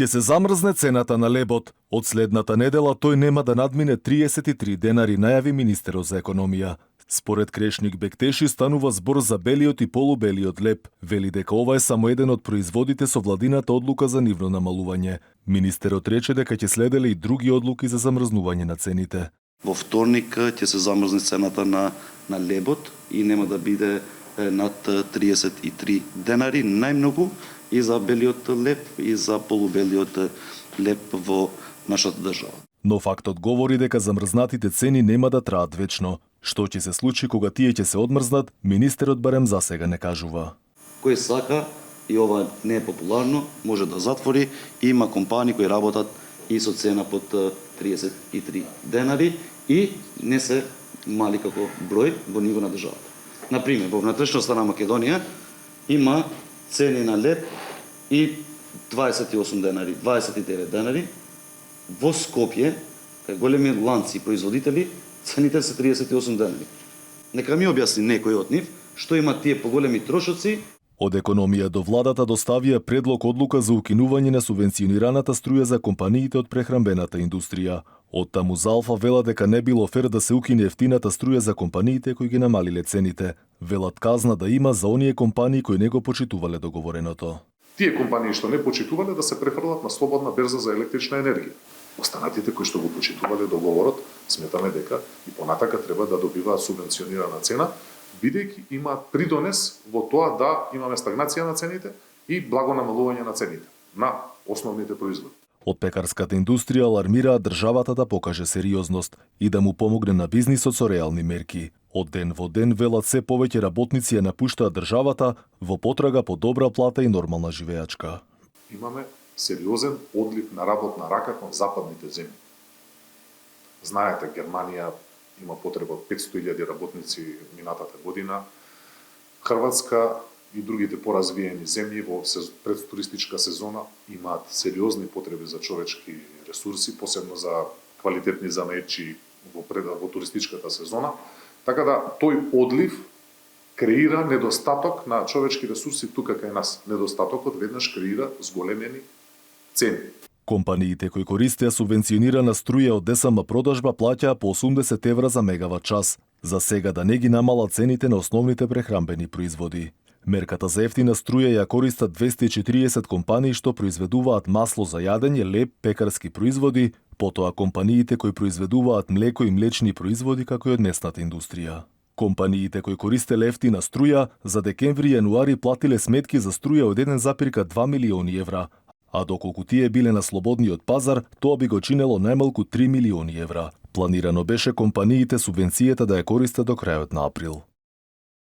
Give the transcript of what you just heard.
Ќе се замрзне цената на лебот. Од следната недела тој нема да надмине 33 денари, најави министерот за економија. Според Крешник Бектеши станува збор за белиот и полубелиот леб. Вели дека ова е само еден од производите со владината одлука за нивно намалување. Министерот рече дека ќе следеле и други одлуки за замрзнување на цените. Во вторник ќе се замрзне цената на лебот и нема да биде над 33 денари, најмногу и за белиот леб и за полубелиот леб во нашата држава. Но фактот говори дека замрзнатите цени нема да траат вечно. Што ќе се случи кога тие ќе се одмрзнат, министерот барем засега не кажува. Кој сака, и ова не е популарно, може да затвори. Има компании кои работат и со цена под 33 денари и не се мали како број во ниво на државата. Например, во внатрешноста на Македонија има цени на леб и 28 денари, 29 денари. Во Скопје, кај големи ланци производители, цените се 38 денари. Нека ми објасни некој од нив што има тие поголеми трошоци. Од економија до владата доставија предлог одлука за укинување на субвенционираната струја за компаниите од прехранбената индустрија. Од таму Залфа вела дека не било фер да се укине ефтината струја за компаниите кои ги намалиле цените. Велат казна да има за оние компании кои не го почитувале договореното. Тие компании што не почитувале да се префрлат на слободна берза за електрична енергија. Останатите кои што го почитувале договорот, сметаме дека и понатака треба да добиваат субвенционирана цена, бидејќи имаат придонес во тоа да имаме стагнација на цените и благо намалување на цените на основните производи. Од пекарската индустрија алармираат државата да покаже сериозност и да му помогне на бизнисот со реални мерки. Од ден во ден велат се повеќе работници ја напуштаат државата во потрага по добра плата и нормална живеачка. Имаме сериозен одлив на работна рака кон западните земји. Знаете, Германија има потреба од 500.000 работници минатата година. Хрватска и другите поразвиени земји во предтуристичка сезона имаат сериозни потреби за човечки ресурси, посебно за квалитетни занаетчи во туристичката сезона. Така да тој одлив креира недостаток на човечки ресурси тука кај нас. Недостатокот веднаш креира зголемени цени. Компаниите кои користеа субвенционирана струја од ДСМ продажба плаќаа по 80 евра за мегават час. За сега да не ги намалат цените на основните прехранбени производи. Мерката за ефтина струја ја користат 240 компании што произведуваат масло за јадење, леб, пекарски производи, потоа компаниите кои произведуваат млеко и млечни производи како и од месната индустрија. Компаниите кои користеле ефтина струја за декември и јануари платиле сметки за струја од 1,2 милиони евра, а доколку тие биле на слободниот пазар, тоа би го чинело најмалку 3 милиони евра. Планирано беше компаниите субвенцијата да ја користат до крајот на април.